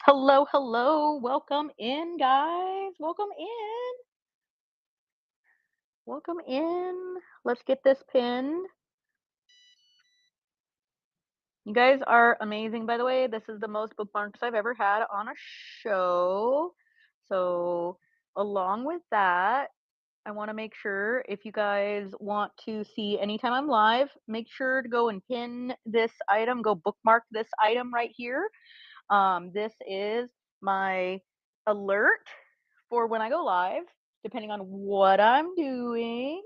Hello, hello. Welcome in, guys. Welcome in. Welcome in. Let's get this pinned. You guys are amazing, by the way. This is the most bookmarks I've ever had on a show. So, along with that, I want to make sure if you guys want to see anytime I'm live, make sure to go and pin this item, go bookmark this item right here. This is my alert for when I go live, depending on what I'm doing.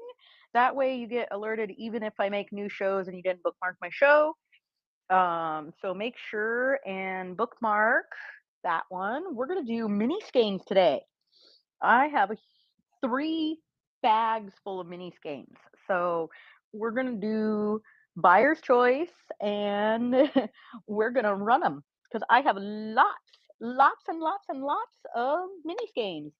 That way, you get alerted even if I make new shows and you didn't bookmark my show. So make sure and bookmark that one. We're gonna do mini skeins today. I have 3 bags full of mini skeins. So we're gonna do buyer's choice and we're gonna run them because I have lots of mini skeins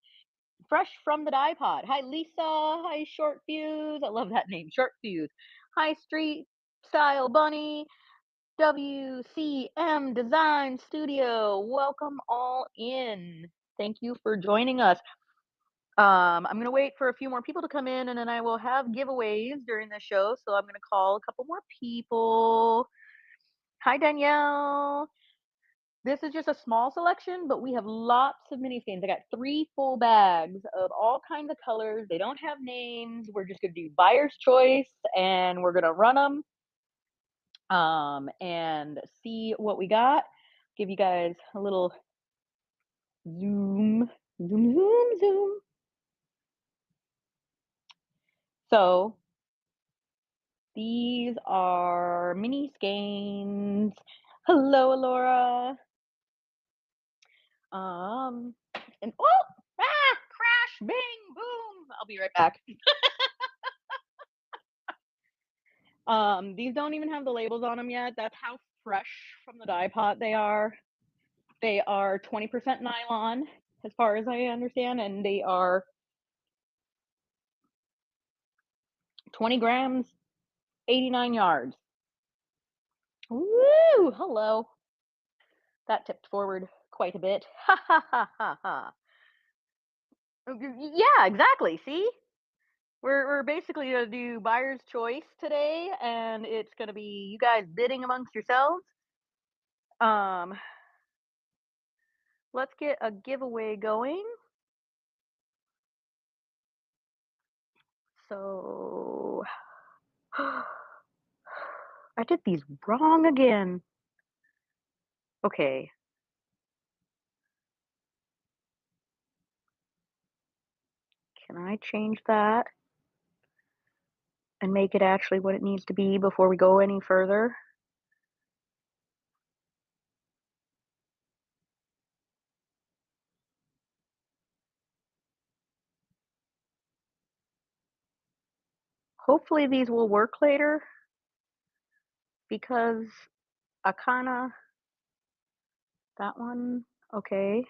fresh from the dye pod. Hi Lisa, hi Short Fuse. I love that name, Short Fuse. Hi Street Style Bunny, WCM Design Studio. Welcome all in. Thank you for joining us. I'm gonna wait for a few more people to come in, and then I will have giveaways during the show. So I'm gonna call a couple more people. Hi Danielle. This is just a small selection, but we have lots of mini skeins. I got 3 full bags of all kinds of colors. They don't have names. We're just gonna do buyer's choice, and we're gonna run them and see what we got. Give you guys a little zoom, zoom, zoom, zoom. So these are mini skeins. Hello, Alora. Um, and oh, crash, bing, boom. I'll be right back. These don't even have the labels on them yet. That's how fresh from the dye pot they are. They are 20% nylon, as far as I understand, and they are 20 grams, 89 yards. Woo! Hello. That tipped forward quite a bit. Ha ha ha ha ha. Yeah, exactly. See? We're basically gonna do buyer's choice today, and it's gonna be you guys bidding amongst yourselves. Um, let's get a giveaway going. So I did these wrong again. Okay. Can I change that and make it actually what it needs to be before we go any further? Hopefully these will work later because I kinda that one, okay.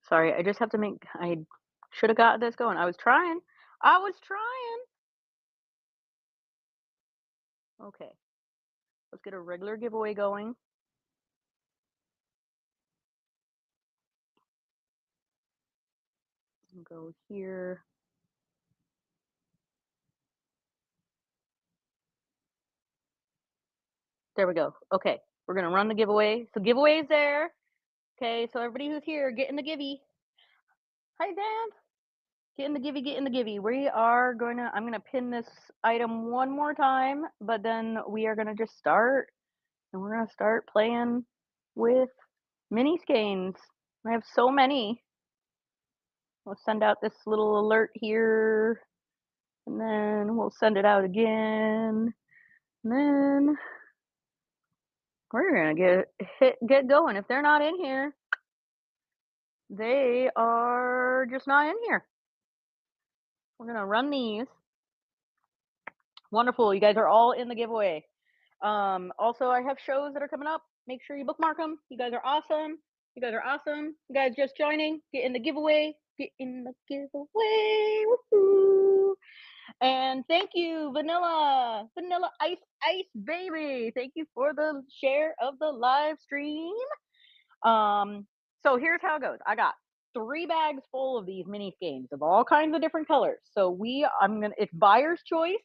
Sorry, I just have to make I should have got this going. I was trying. I was trying. Okay. Let's get a regular giveaway going. Go here. There we go. Okay. We're gonna run the giveaway. So giveaway is there. Okay, so everybody who's here, get in the givey. Hi Dan. Get in the givey, get in the givey. I'm gonna pin this item one more time, but then we are gonna just start and we're gonna start playing with mini skeins. I have so many. We'll send out this little alert here, and then we'll send it out again, and then we're gonna get going. If they're not in here, they are just not in here. We're gonna run these. Wonderful, you guys are all in the giveaway. Also, I have shows that are coming up. Make sure you bookmark them. You guys are awesome. You guys are awesome. You guys just joining. Get in the giveaway. Get in the giveaway. Woohoo! And thank you, Vanilla Ice Baby. Thank you for the share of the live stream. Um, so here's how it goes. I got 3 bags full of these mini games of all kinds of different colors. So it's buyer's choice.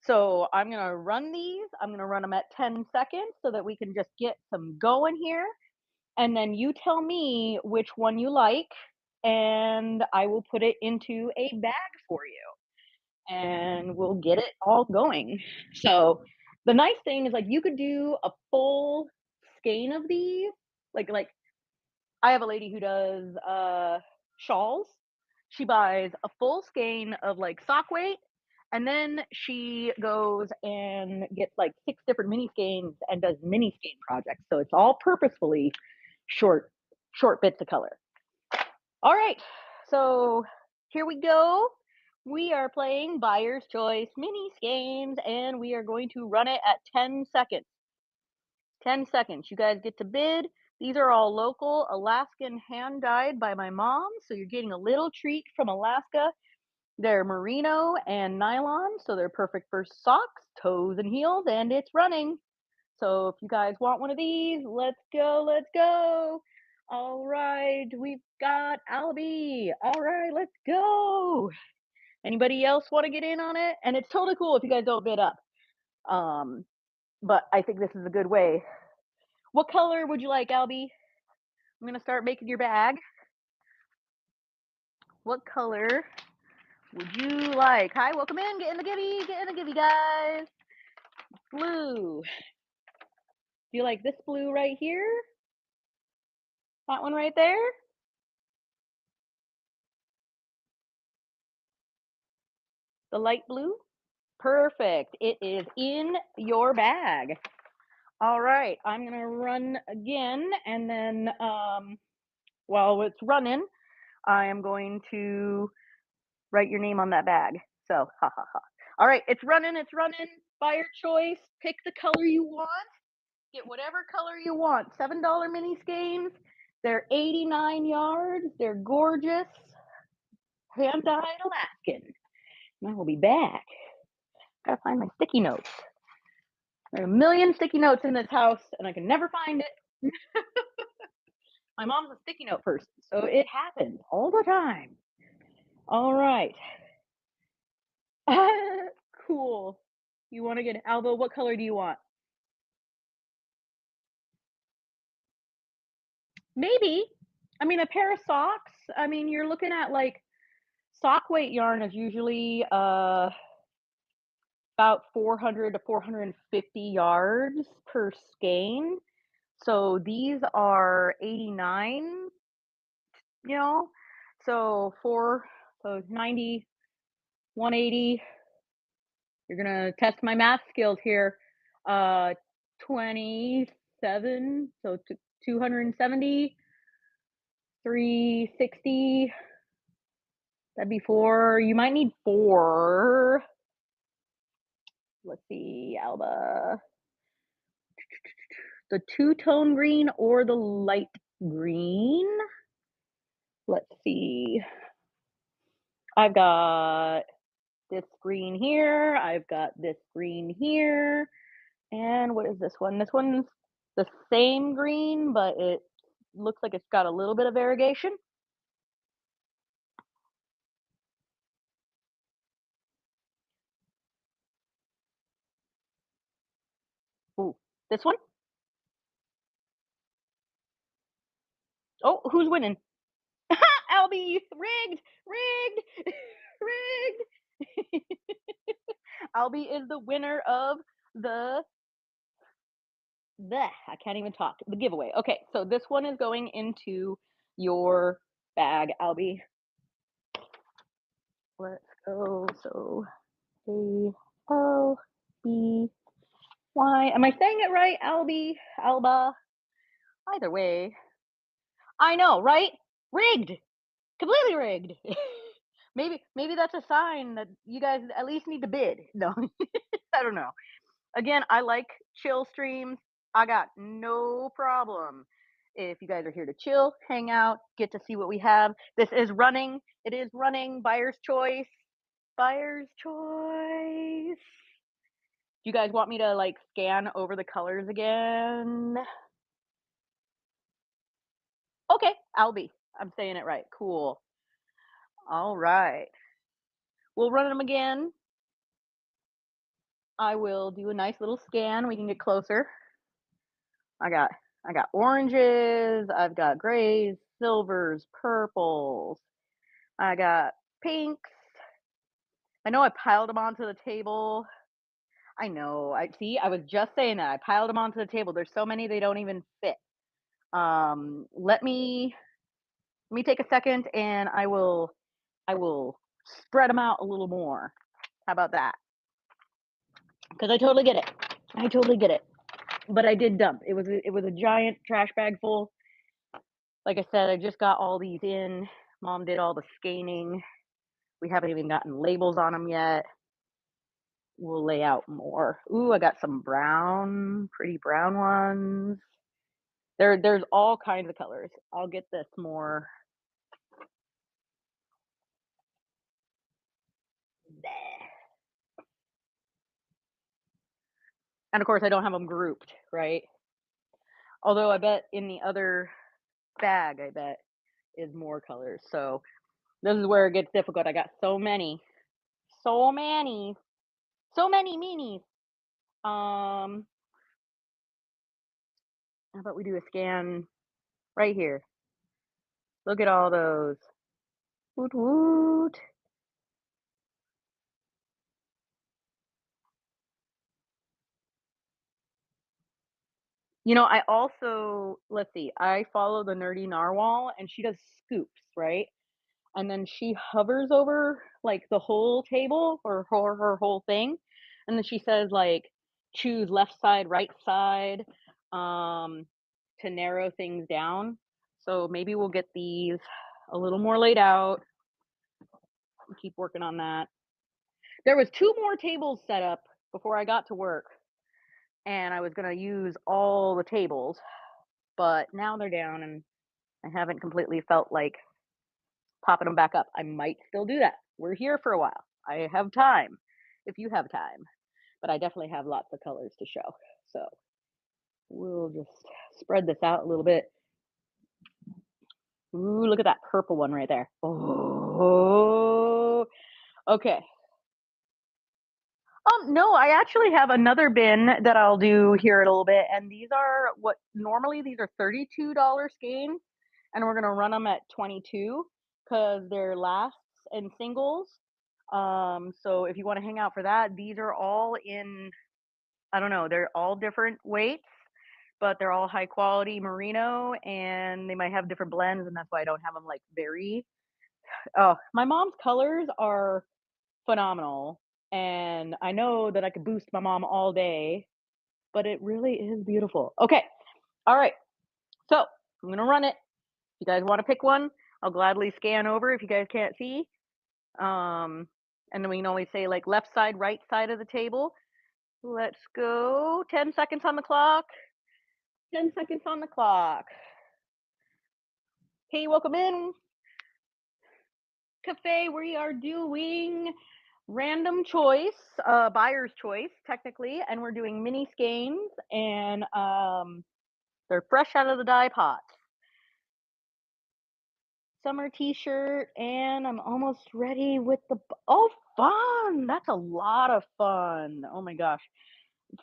So I'm gonna run these. I'm gonna run them at 10 seconds so that we can just get some going here. And then you tell me which one you like, and I will put it into a bag for you, and we'll get it all going. So the nice thing is like you could do a full skein of these, like I have a lady who does shawls. She buys a full skein of like sock weight, and then she goes and gets like 6 different mini skeins and does mini skein projects. So it's all purposefully short bits of color. All right, so here we go. We are playing Buyer's Choice mini games, and we are going to run it at 10 seconds. 10 seconds. You guys get to bid. These are all local Alaskan hand dyed by my mom, so you're getting a little treat from Alaska. They're merino and nylon, so they're perfect for socks, toes, and heels, and it's running. So if you guys want one of these, let's go, let's go. All right, we've got Albie. All right, let's go. Anybody else want to get in on it? And it's totally cool if you guys don't bid up. But I think this is a good way. What color would you like, Albie? I'm gonna start making your bag. What color would you like? Hi, welcome in. Get in the givey, guys. Blue. Do you like this blue right here? That one right there? The light blue? Perfect. It is in your bag. All right, I'm gonna run again, and then while it's running, I am going to write your name on that bag. So, ha ha ha. All right, it's running, it's running. Buyer choice. Pick the color you want. Get whatever color you want. $7 mini skeins. They're 89 yards. They're gorgeous. Hand dyed Alaskan. And I will be back. Gotta find my sticky notes. There are a million sticky notes in this house, and I can never find it. My mom's a sticky note person, so it happens all the time. All right. Cool. You want to get Alba? What color do you want? Maybe. I mean, a pair of socks. I mean, you're looking at like sock weight yarn is usually about 400 to 450 yards per skein. So these are 89, you know. So 90, 180. You're gonna test my math skills here. 27, so 270, 360. That'd be 4. You might need 4. Let's see, Alba. The two-tone green or the light green? Let's see. I've got this green here. I've got this green here. And what is this one? This one's the same green, but it looks like it's got a little bit of variegation. Ooh, this one? Oh, who's winning? Albie, rigged, rigged, rigged. Albie is the winner of the I can't even talk. The giveaway. Okay, so this one is going into your bag, Albie. Let's go. So A L B Y. Am I saying it right, Albie? Alba? Either way. I know, right? Rigged. Completely rigged. Maybe that's a sign that you guys at least need to bid. No, I don't know. Again, I like chill streams. I got no problem. If you guys are here to chill, hang out, get to see what we have. This is running. It is running. Buyer's choice. Buyer's choice. Do you guys want me to, like, scan over the colors again? Okay, I'll be. I'm saying it right. Cool. All right. We'll run them again. I will do a nice little scan. We can get closer. I got I got oranges, I've got grays, silvers, purples. I got pinks. I know I piled them onto the table. I know. I see. I was just saying that. I piled them onto the table. There's so many they don't even fit. Let me take a second and I will spread them out a little more. How about that? Because I totally get it. I totally get it. But I did dump. It was a giant trash bag full. Like I said, I just got all these in. Mom did all the scanning. We haven't even gotten labels on them yet. We'll lay out more. Ooh, I got some brown, pretty brown ones. There's all kinds of colors. I'll get this more. And of course, I don't have them grouped, right? Although I bet in the other bag, I bet is more colors. So this is where it gets difficult. I got so many, so many meanies. Um, how about we do a scan right here? Look at all those. Woot woot. I also let's see, I follow the Nerdy Narwhal and she does scoops, right? And then she hovers over like the whole table or her whole thing. And then she says like choose left side, right side, um, to narrow things down. So maybe we'll get these a little more laid out. Keep working on that. There was two more tables set up before I got to work, and I was gonna use all the tables, but now they're down and I haven't completely felt like popping them back up. I might still do that. We're here for a while. I have time if you have time, but I definitely have lots of colors to show. So we'll just spread this out a little bit. Ooh, look at that purple one right there. Oh, okay. No, I actually have another bin that I'll do here in a little bit, and these are what normally these are $32 skeins, and we're gonna run them at 22 because they're lasts and singles. So if you want to hang out for that, these are all in. I don't know, they're all different weights, but they're all high quality merino, and they might have different blends, and that's why I don't have them like very. Oh, my mom's colors are phenomenal, and I know that I could boost my mom all day, but it really is beautiful. Okay, all right. So I'm gonna run it. If you guys want to pick one, I'll gladly scan over if you guys can't see. Um, and then we can only say like left side, right side of the table. Let's go. 10 seconds on the clock. 10 seconds on the clock. Hey, welcome in. Cafe, we are doing random choice, buyer's choice, technically, and we're doing mini skeins, and they're fresh out of the dye pot. Summer t-shirt, and I'm almost ready with the. Oh, fun! That's a lot of fun. Oh my gosh.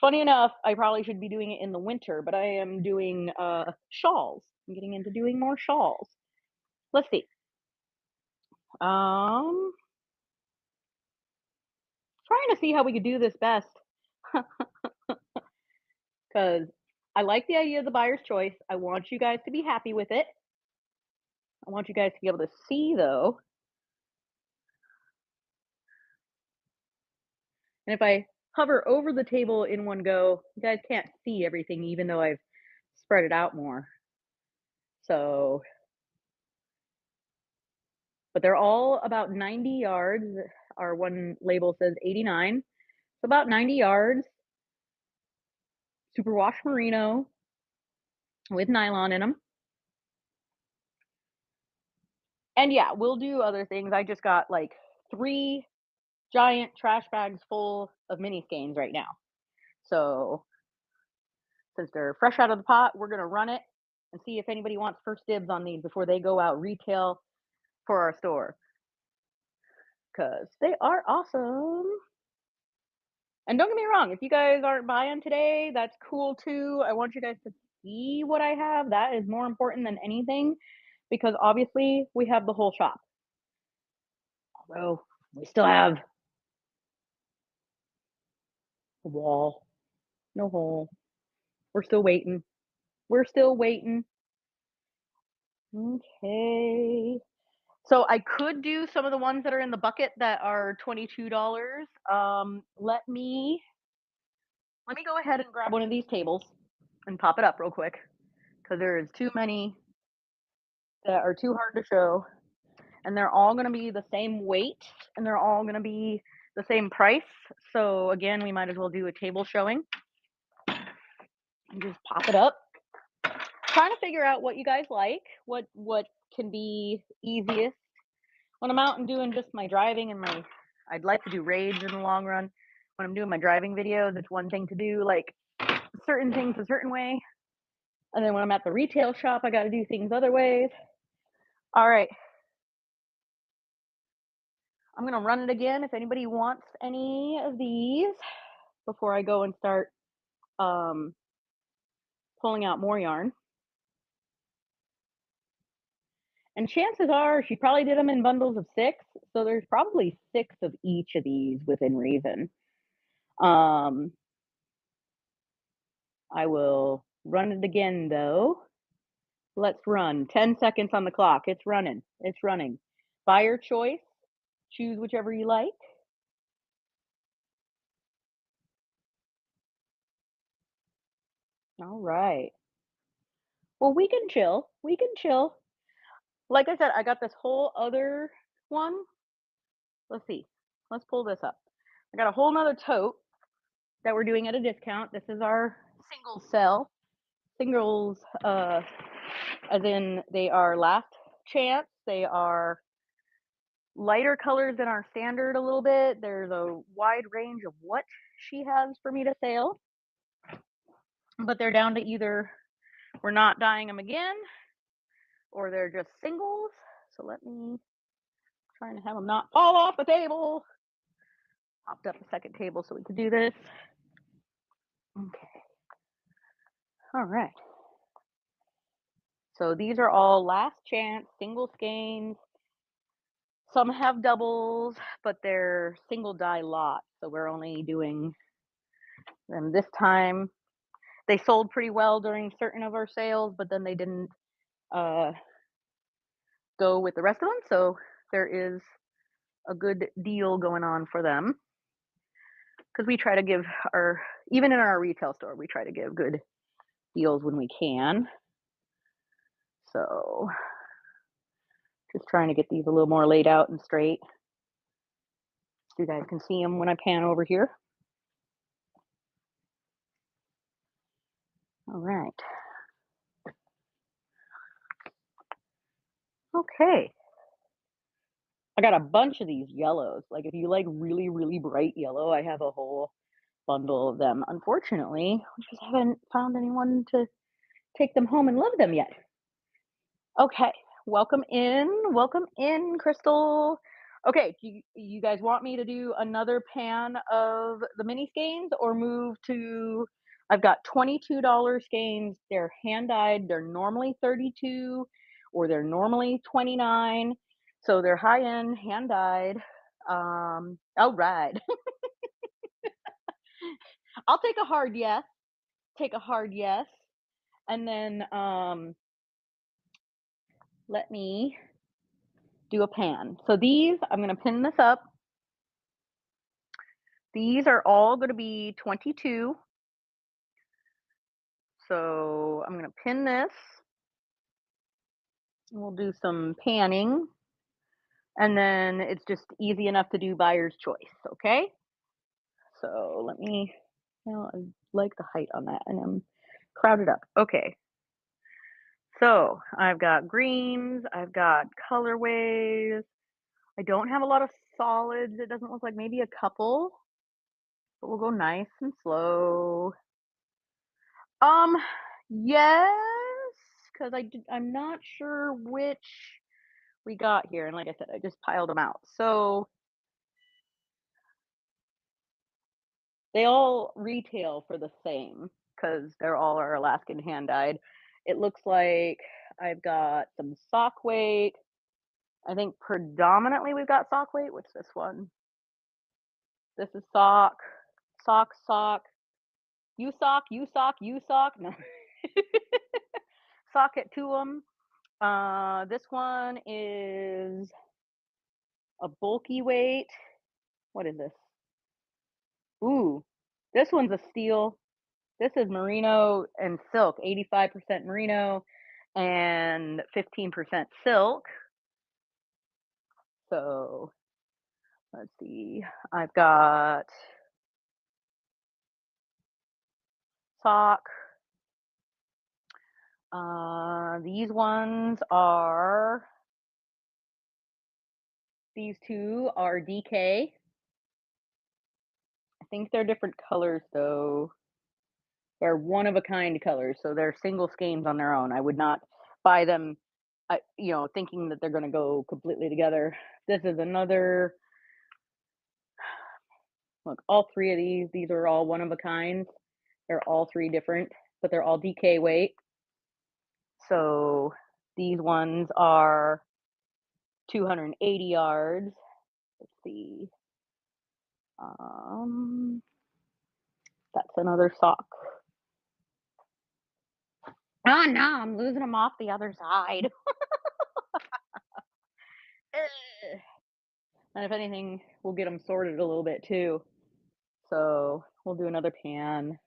Funny enough, I probably should be doing it in the winter, but I am doing shawls. I'm getting into doing more shawls. Let's see. Um, trying to see how we could do this best because I like the idea of the buyer's choice. I want you guys to be happy with it. I want you guys to be able to see though. And if I hover over the table in one go, you guys can't see everything even though I've spread it out more. So, but they're all about 90 yards. Our one label says 89. It's about 90 yards. Superwash merino with nylon in them. And yeah, we'll do other things. I just got like 3 giant trash bags full of mini skeins right now. So since they're fresh out of the pot, we're gonna run it and see if anybody wants first dibs on these before they go out retail for our store because they are awesome. And don't get me wrong, if you guys aren't buying today, that's cool too. I want you guys to see what I have. That is more important than anything because obviously we have the whole shop. Although we still have a wall, no hole. We're still waiting. We're still waiting. Okay. So I could do some of the ones that are in the bucket that are $22. Let me go ahead and grab one of these tables and pop it up real quick because there is too many that are too hard to show, and they're all going to be the same weight, and they're all going to be the same price. So again, we might as well do a table showing and just pop it up. Trying to figure out what you guys like, what can be easiest when I'm out and doing just my driving and my. I'd like to do raids in the long run. When I'm doing my driving videos, it's one thing to do like certain things a certain way, and then when I'm at the retail shop, I got to do things other ways. All right, I'm gonna run it again if anybody wants any of these before I go and start pulling out more yarn. And chances are she probably did them in bundles of 6, so there's probably 6 of each of these within reason. I will run it again though. Let's run. 10 seconds on the clock. It's running. It's running. Buyer choice. Choose whichever you like. All right. Well, we can chill. We can chill. Like I said, I got this whole other one. Let's see. Let's pull this up. I got a whole nother tote that we're doing at a discount. This is our single sell. Singles, as in they are last chance. They are lighter colors than our standard a little bit. There's a wide range of what she has for me to sell. But they're down to either we're not dyeing them again or they're just singles. So let me trying to have them not fall off the table. Popped up a second table so we could do this. Okay. All right. So these are all last chance single skeins. Some have doubles, but they're single dye lots. So we're only doing them this time. They sold pretty well during certain of our sales, but then they didn't go with the rest of them. So there is a good deal going on for them because we try to give our, even in our retail store, we try to give good deals when we can. So just trying to get these a little more laid out and straight so you guys can see them when I pan over here. All right. Okay. I got a bunch of these yellows. Like if you like really, really bright yellow, I have a whole bundle of them. Unfortunately, we just haven't found anyone to take them home and love them yet. Okay, welcome in, Crystal. Okay, do you guys want me to do another pan of the mini skeins or move to, I've got $22 skeins. They're hand dyed. They're normally 32 or they're normally 29. So they're high end, hand dyed. All right. I'll take a hard yes. Take a hard yes. And then let me do a pan. So these, I'm going to pin this up. These are all going to be 22. So I'm going to pin this. And we'll do some panning. And then it's just easy enough to do buyer's choice. Okay. So let me, well, I like the height on that and I'm crowded up. Okay. So I've got greens, I've got colorways, I don't have a lot of solids. It doesn't look like maybe a couple, but we'll go nice and slow. Um, yes, because I'm not sure which we got here, and like I said, I just piled them out. So they all retail for the same because they're all our Alaskan hand dyed. It looks like I've got some sock weight. I think predominantly we've got sock weight. What's this one? This is sock, sock, sock. You sock, you sock, you sock. No. Sock at Tuum. This one is a bulky weight. What is this? Ooh, this one's a steal. This is merino and silk, 85% merino and 15% silk. So let's see. I've got sock. These ones are, these two are DK. I think they're different colors though. They're one of a kind colors, so they're single skeins on their own. I would not buy them, thinking that they're going to go completely together. This is another. Look, all three of these are all one of a kind. They're all three different, but they're all DK weight. So these ones are 280 yards. Let's see. That's another sock. Oh no, I'm losing them off the other side. And if anything, we'll get them sorted a little bit too. So we'll do another pan.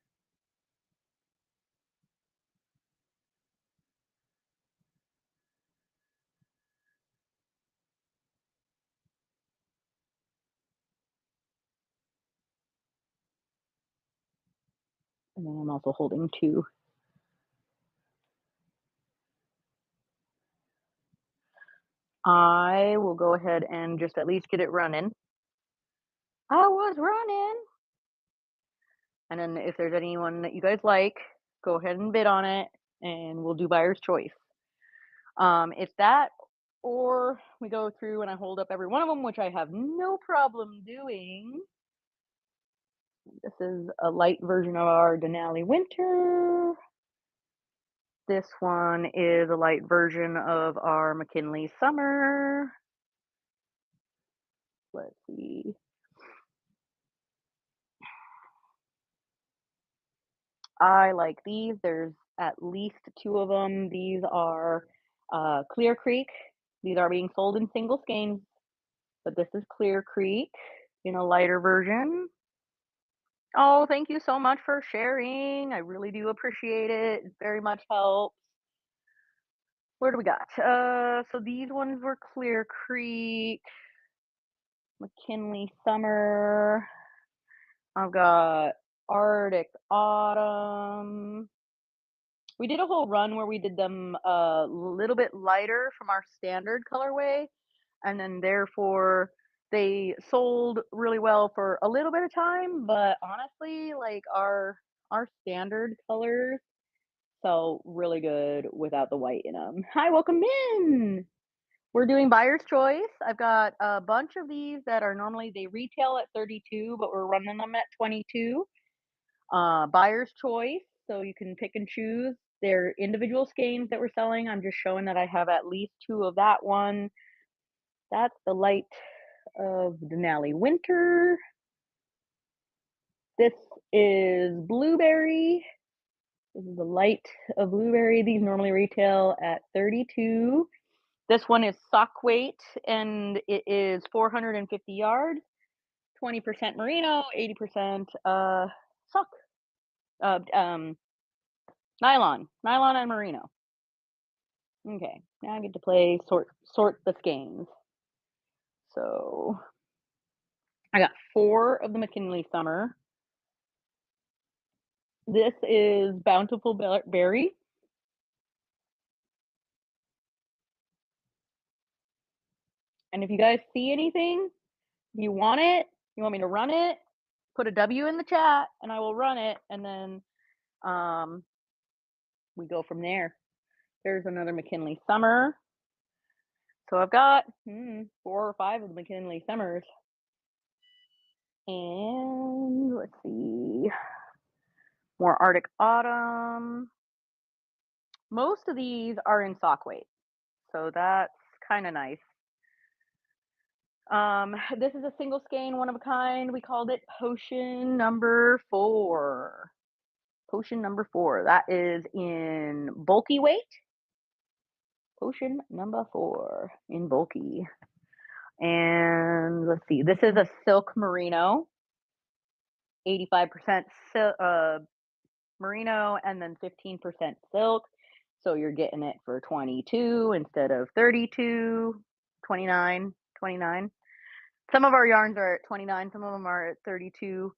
And then I'm also holding two. I will go ahead and just at least get it running. I was running. And then if there's anyone that you guys like, go ahead and bid on it and we'll do buyer's choice. If that, or we go through and I hold up every one of them, which I have no problem doing. This is a light version of our Denali Winter. This one is a light version of our McKinley Summer. Let's see. I like these. There's at least two of them. These are Clear Creek. These are being sold in single skeins, but this is Clear Creek in a lighter version. Oh, thank you so much for sharing. I really do appreciate it. It very much helps. Where do we got? So these ones were Clear Creek, McKinley Summer. I've got Arctic Autumn. We did a whole run where we did them a little bit lighter from our standard colorway, and then therefore they sold really well for a little bit of time, but honestly, like our standard colors sell really good without the white in them. Hi, welcome in. We're doing buyer's choice. I've got a bunch of these that are normally they retail at 32, but we're running them at 22. Buyer's choice, so you can pick and choose. They're individual skeins that we're selling. I'm just showing that I have at least two of that one. That's the light of Denali Winter. This is Blueberry. This is the light of Blueberry. These normally retail at 32. This one is sock weight, and it is 450 yards, 20% merino, 80% sock. Nylon and merino. Okay, now I get to play sort the skeins. So I got 4 of the McKinley Summer. This is Bountiful Berry. And if you guys see anything, you want it, you want me to run it, put a W in the chat and I will run it and then um we go from there. There's another McKinley Summer. So I've got 4 or 5 of the McKinley Summers. And let's see. More Arctic Autumn. Most of these are in sock weight. So that's kind of nice. This is a single skein, one of a kind. We called it Potion number 4. Potion number 4. That is in bulky weight. Potion number 4 in bulky. And let's see, this is a silk merino, 85% merino and then 15% silk. So you're getting it for 22 instead of 32, 29, 29. Some of our yarns are at 29, some of them are at 32.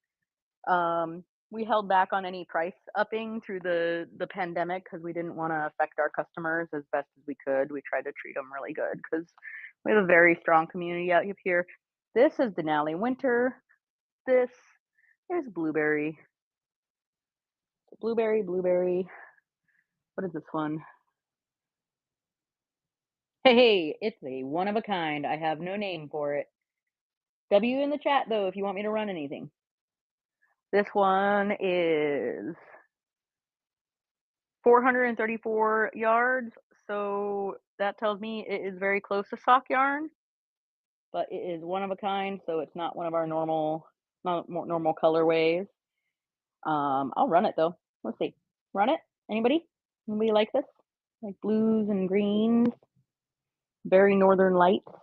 We held back on any price upping through the pandemic because we didn't want to affect our customers as best as we could. We tried to treat them really good because we have a very strong community out here. This is Denali Winter. This is Blueberry. Blueberry. What is this one? Hey, it's a one of a kind. I have no name for it. W in the chat though if you want me to run anything. This one is 434 yards, so that tells me it is very close to sock yarn, but it is one of a kind, so it's not one of our normal colorways. I'll run it though. Let's see. Run it? Anybody? Anybody like this? Like blues and greens? Very Northern Lights.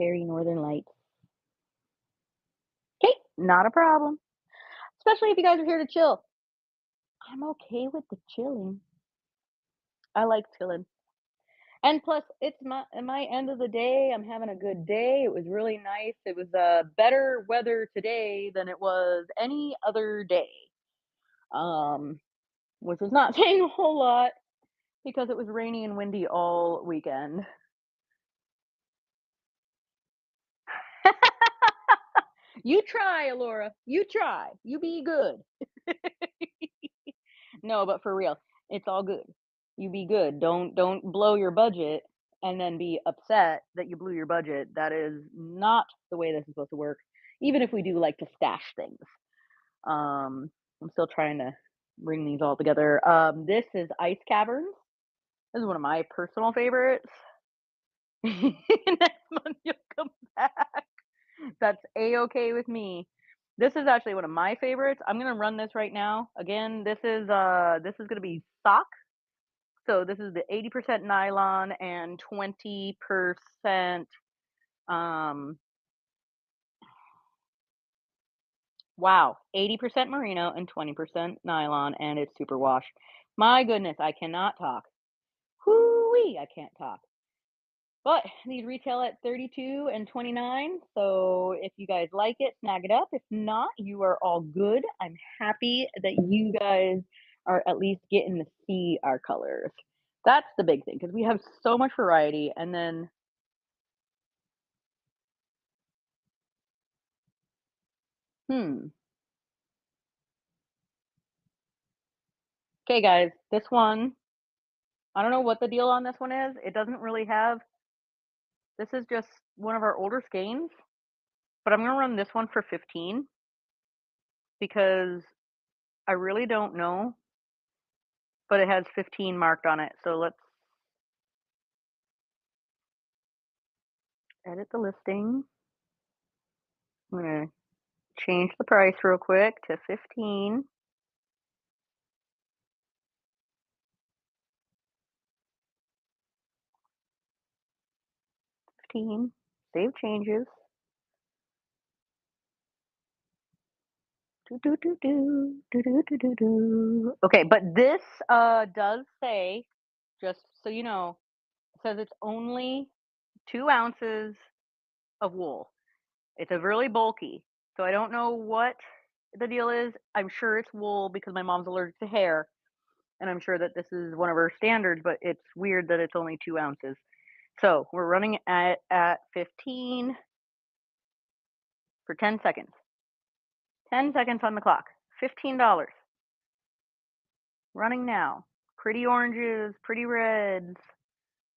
Very Northern Lights. Okay, not a problem. Especially if you guys are here to chill. I'm okay with the chilling. I like chilling. And plus, it's my end of the day. I'm having a good day. It was really nice. It was better weather today than it was any other day. Which is not saying a whole lot because it was rainy and windy all weekend. You try, Alora. You try. You be good. No, but for real, it's all good. You be good. Don't blow your budget and then be upset that you blew your budget. That is not the way this is supposed to work. Even if we do like to stash things. I'm still trying to bring these all together. This is Ice Caverns. This is one of my personal favorites. Next month you'll come back. That's a-okay with me. This is actually one of my favorites. I'm gonna run this right now. Again, this is gonna be sock. So this is the 80% nylon and 20% wow, 80% merino and 20% nylon, and it's super wash. My goodness, I cannot talk. Whoo-wee, I can't talk. But these retail at 32 and 29. So if you guys like it, snag it up. If not, you are all good. I'm happy that you guys are at least getting to see our colors. That's the big thing because we have so much variety. And then okay, guys, this one, I don't know what the deal on this one is. It doesn't really have, this is just one of our older skeins, but I'm going to run this one for 15 because I really don't know, but it has 15 marked on it. So let's edit the listing. I'm going to change the price real quick to 15. 15. Save changes. Okay, but this does say, just so you know, it says it's only 2 ounces of wool. It's a really bulky, so I don't know what the deal is. I'm sure it's wool because my mom's allergic to hair, and I'm sure that this is one of her standards, but it's weird that it's only 2 ounces. So we're running at 15 for 10 seconds. 10 seconds on the clock. $15. Running now. Pretty oranges, pretty reds.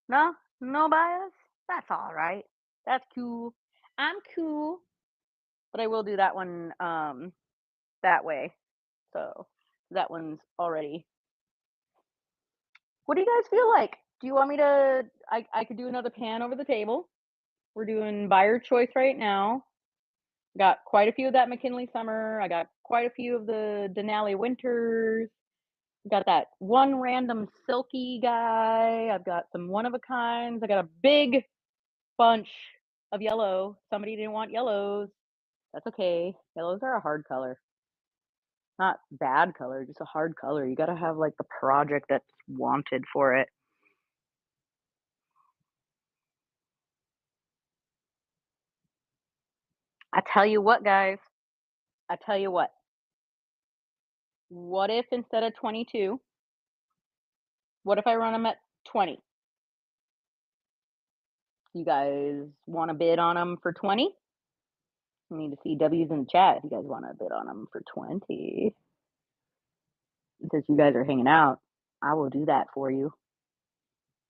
No, no bias. That's all right. That's cool. I'm cool, but I will do that one that way. So that one's already. What do you guys feel like? Do you want me to? I could do another pan over the table. We're doing buyer choice right now. Got quite a few of that McKinley Summer. I got quite a few of the Denali Winters. Got that one random silky guy. I've got some one of a kinds. I got a big bunch of yellow. Somebody didn't want yellows. That's okay. Yellows are a hard color. Not bad color, just a hard color. You gotta have like the project that's wanted for it. I tell you what, guys. I tell you what. What if instead of 22, what if I run them at 20? You guys want to bid on them for 20? I need to see W's in the chat if you guys want to bid on them for 20. Since you guys are hanging out, I will do that for you.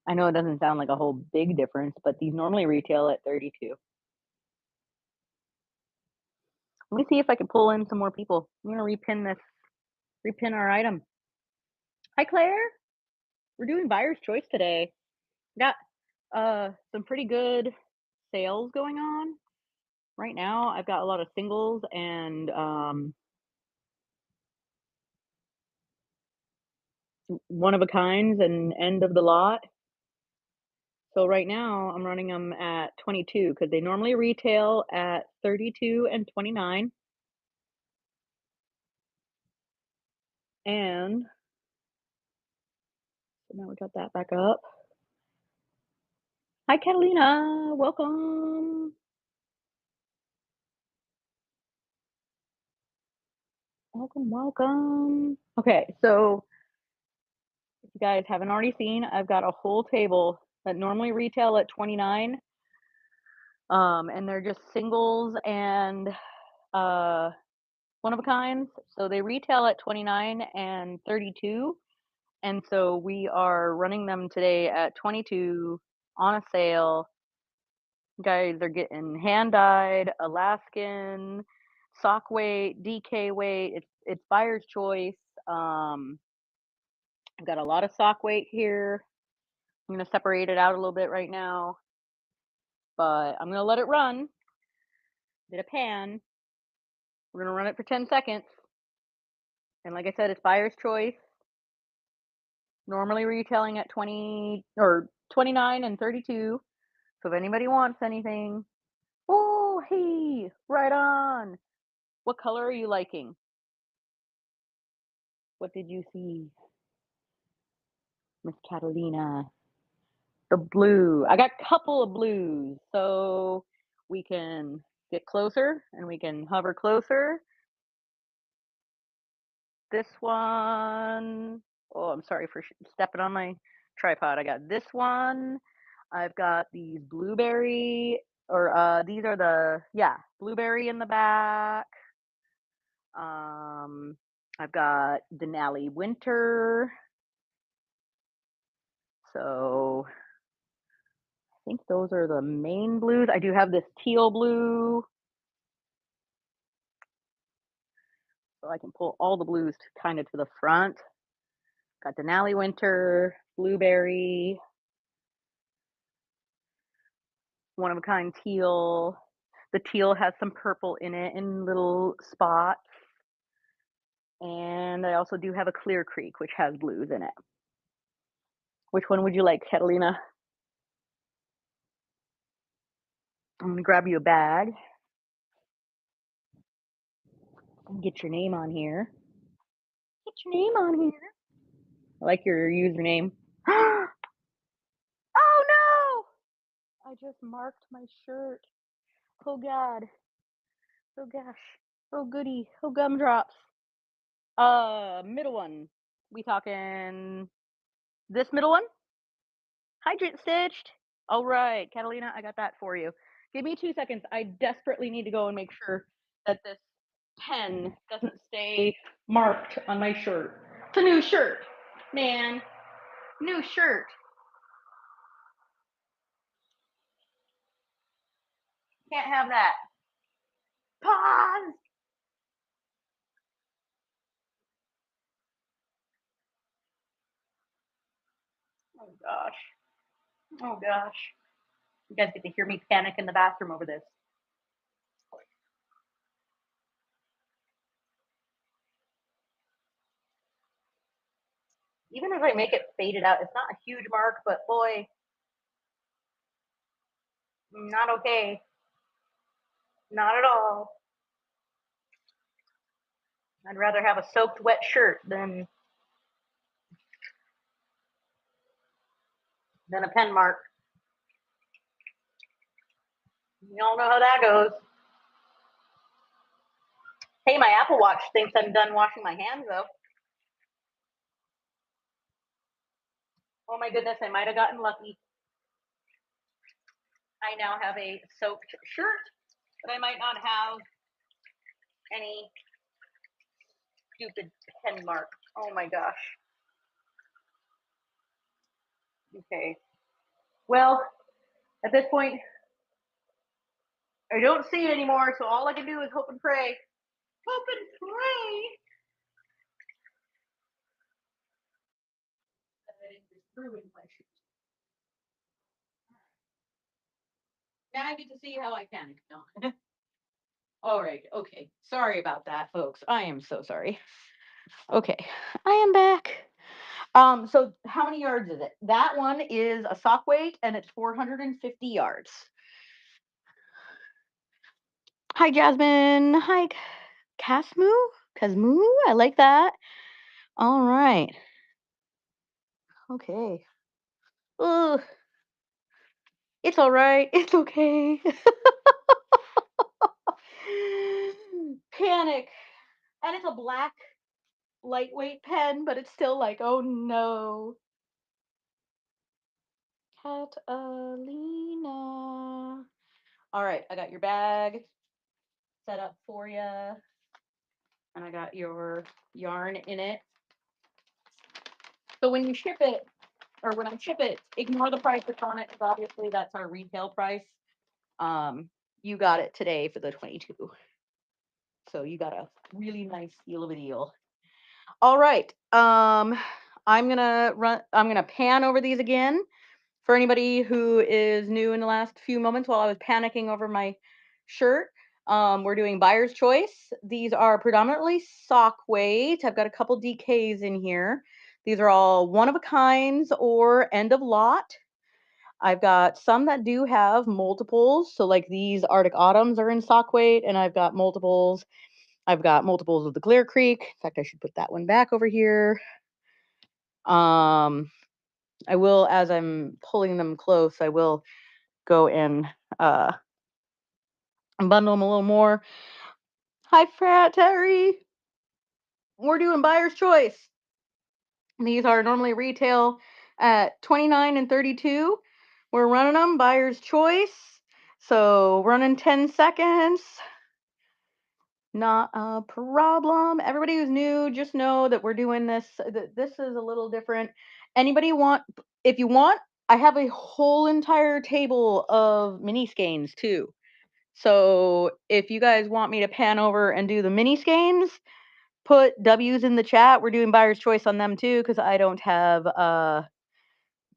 I know it doesn't sound like a whole big difference, but these normally retail at 32. Let me see if I can pull in some more people. I'm gonna repin our item. Hi Claire. We're doing buyer's choice today. Got some pretty good sales going on. Right now, I've got a lot of singles and one of a kinds and end of the lot. So right now I'm running them at 22 because they normally retail at 32 and 29. And so now we got that back up. Hi Catalina, welcome. Welcome, welcome. Okay, so if you guys haven't already seen, I've got a whole table that normally retail at 29. And they're just singles and one of a kinds. So they retail at 29 and 32. And so we are running them today at 22 on a sale. Guys are getting hand dyed, Alaskan, sock weight, DK weight. It's buyer's choice. I've got a lot of sock weight here. I'm gonna separate it out a little bit right now, but I'm gonna let it run. Get a pan. We're gonna run it for 10 seconds. And like I said, it's buyer's choice. Normally retailing at 20 or 29 and 32. So if anybody wants anything, oh, hey, right on. What color are you liking? What did you see, Miss Catalina? The blue. I got a couple of blues, so we can get closer and we can hover closer. This one, oh, I'm sorry for stepping on my tripod. I got this one. I've got these blueberry, or these are the, yeah, blueberry in the back. I've got Denali Winter. So I think those are the main blues. I do have this teal blue. So I can pull all the blues kind of to the front. Got Denali Winter, blueberry, one of a kind teal. The teal has some purple in it in little spots. And I also do have a Clear Creek, which has blues in it. Which one would you like, Catalina? I'm gonna grab you a bag. Get your name on here. Get your name on here. I like your username. Oh no! I just marked my shirt. Oh god. Oh gosh. Oh goody. Oh gumdrops. Middle one. We talking this middle one? Hydrant stitched. All right, Catalina, I got that for you. Give me 2 seconds. I desperately need to go and make sure that this pen doesn't stay marked on my shirt. It's a new shirt, man. New shirt. Can't have that. Pause. Oh gosh. Oh gosh. You guys get to hear me panic in the bathroom over this. Even as I make it faded out, it's not a huge mark, but boy, not okay. Not at all. I'd rather have a soaked wet shirt than a pen mark. You all know how that goes. Hey, my Apple Watch thinks I'm done washing my hands though. Oh my goodness, I might have gotten lucky. I now have a soaked shirt, but I might not have any stupid pen mark. Oh my gosh. Okay. Well, at this point, I don't see it anymore, so all I can do is hope and pray. Hope and pray that it is ruined my shoes. Now I get to see how I panic. No. All right. Okay. Sorry about that, folks. I am so sorry. Okay. I am back. So how many yards is it? That one is a sock weight and it's 450 yards. Hi, Jasmine. Hi, Casmu. Casmu. I like that. All right. Okay. Ugh. It's all right. It's okay. Panic. And it's a black lightweight pen, but it's still like, oh no. Catalina. All right, I got your bag set up for you, and I got your yarn in it. So when you ship it, or when I ship it, ignore the price that's on it, because obviously that's our retail price. You got it today for the 22. So you got a really nice deal of a deal. All right. I'm gonna pan over these again for anybody who is new in the last few moments while I was panicking over my shirt. We're doing buyer's choice. These are predominantly sock weight. I've got a couple DKs in here. These are all one of a kinds or end of lot. I've got some that do have multiples. So like these Arctic Autumns are in sock weight, and I've got multiples. I've got multiples of the Clear Creek. In fact, I should put that one back over here. I will, as I'm pulling them close, I will go and bundle them a little more. Hi, Frat Terry. We're doing buyer's choice. These are normally retail at 29 and 32. We're running them buyer's choice. So running 10 seconds. Not a problem. Everybody who's new, just know that we're doing this. This is a little different. Anybody want, if you want, I have a whole entire table of mini skeins too. So if you guys want me to pan over and do the mini skeins, put W's in the chat. We're doing buyer's choice on them too, because I don't have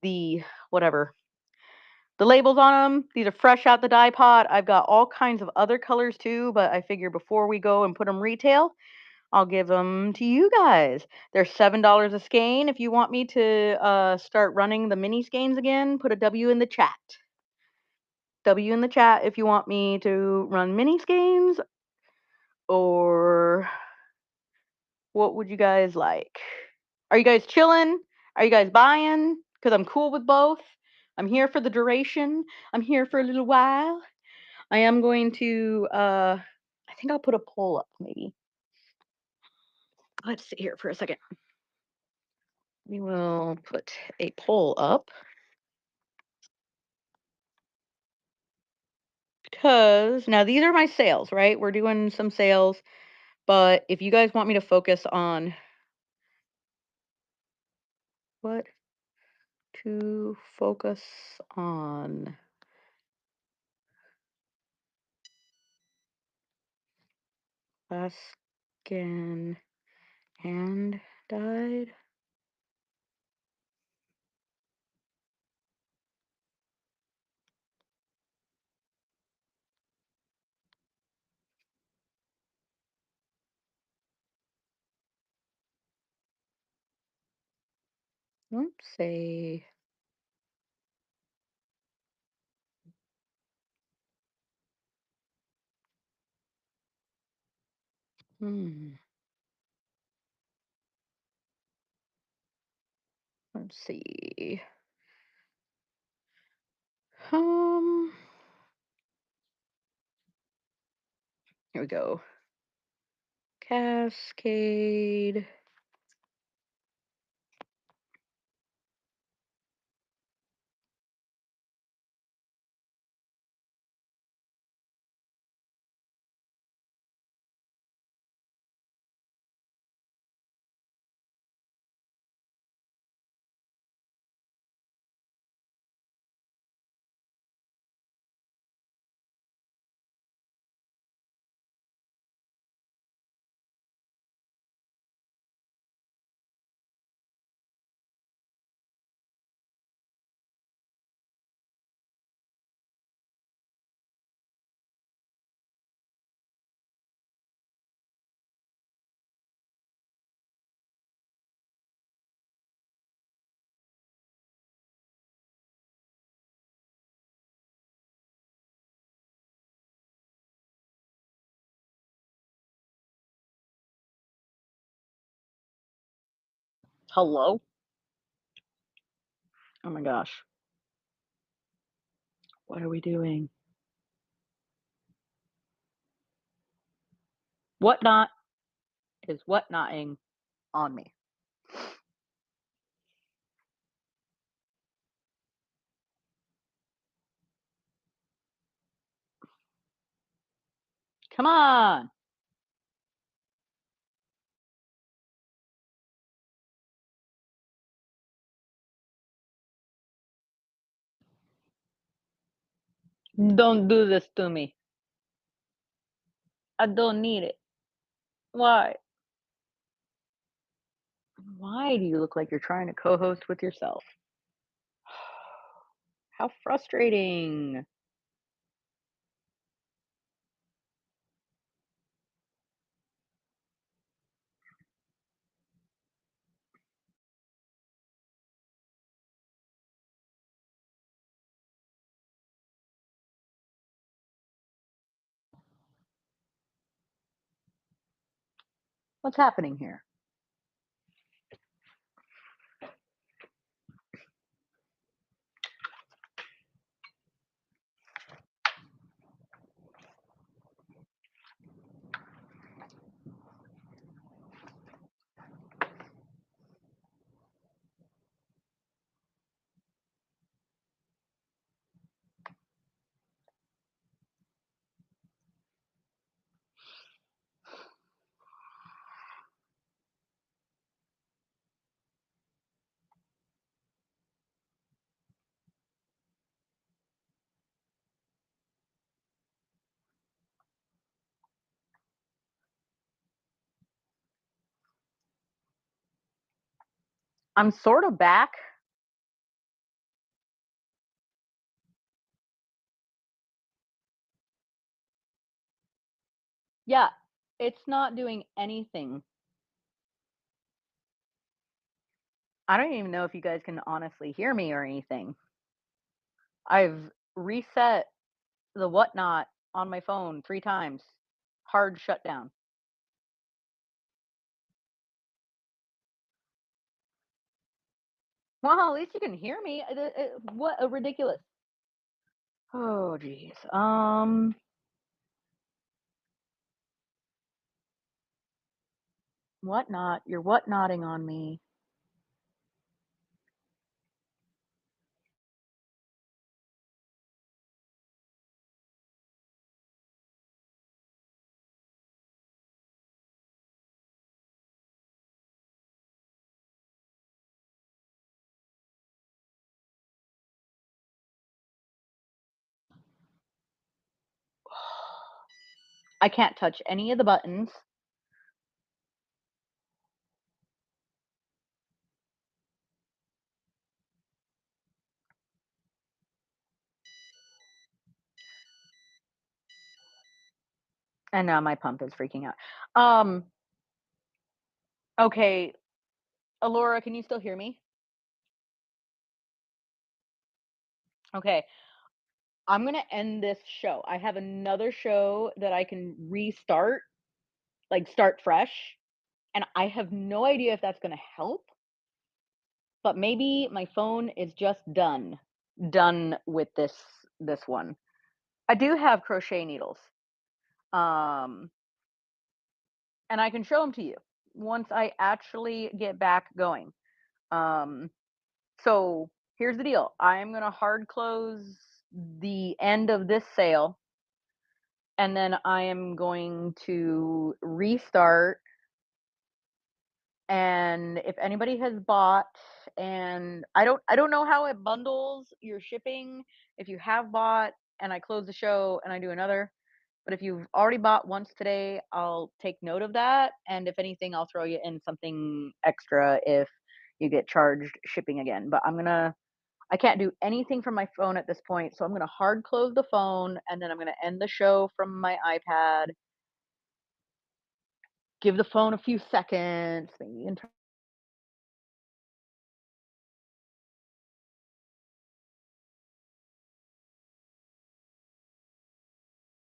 the whatever the labels on them. These are fresh out the dye pot. I've got all kinds of other colors too, but I figure before we go and put them retail, I'll give them to you guys. They're $7 a skein. If you want me to start running the mini skeins again, put a W in the chat. W in the chat if you want me to run mini skeins, or what would you guys like? Are you guys chilling? Are you guys buying? Because I'm cool with both. I'm here for the duration. I'm here for a little while. I am going to, I think I'll put a poll up maybe. Let's see here for a second. We will put a poll up. because now these are my sales, right? We're doing some sales, but if you guys want me to focus on what to focus on, last skin and died. Let's say hmm. Let's see. Um, here we go. Cascade. Hello? Oh my gosh. What are we doing? Whatnot is whatnotting on me. Come on. Don't do this to me. I don't need it. Why? Why do you look like you're trying to co-host with yourself? How frustrating. What's happening here? I'm sort of back. Yeah, it's not doing anything. I don't even know if you guys can honestly hear me or anything. I've reset the whatnot on my phone 3 times. Hard shutdown. Well, at least you can hear me. What a ridiculous. Oh, geez. Whatnot. You're whatnotting on me. I can't touch any of the buttons. And now my pump is freaking out. Um, okay, Alora, can you still hear me? Okay, I'm gonna end this show. I have another show that I can restart, like start fresh, and I have no idea if that's gonna help, but maybe my phone is just done with this one. I do have crochet needles. Um, and I can show them to you once I actually get back going. Um, so here's the deal. I'm gonna hard close the end of this sale, and then I am going to restart. And if anybody has bought, and I don't know how it bundles your shipping. If you have bought and I close the show and I do another, but if you've already bought once today, I'll take note of that. And if anything, I'll throw you in something extra if you get charged shipping again. But I can't do anything from my phone at this point. So I'm going to hard close the phone and then I'm going to end the show from my iPad. Give the phone a few seconds, maybe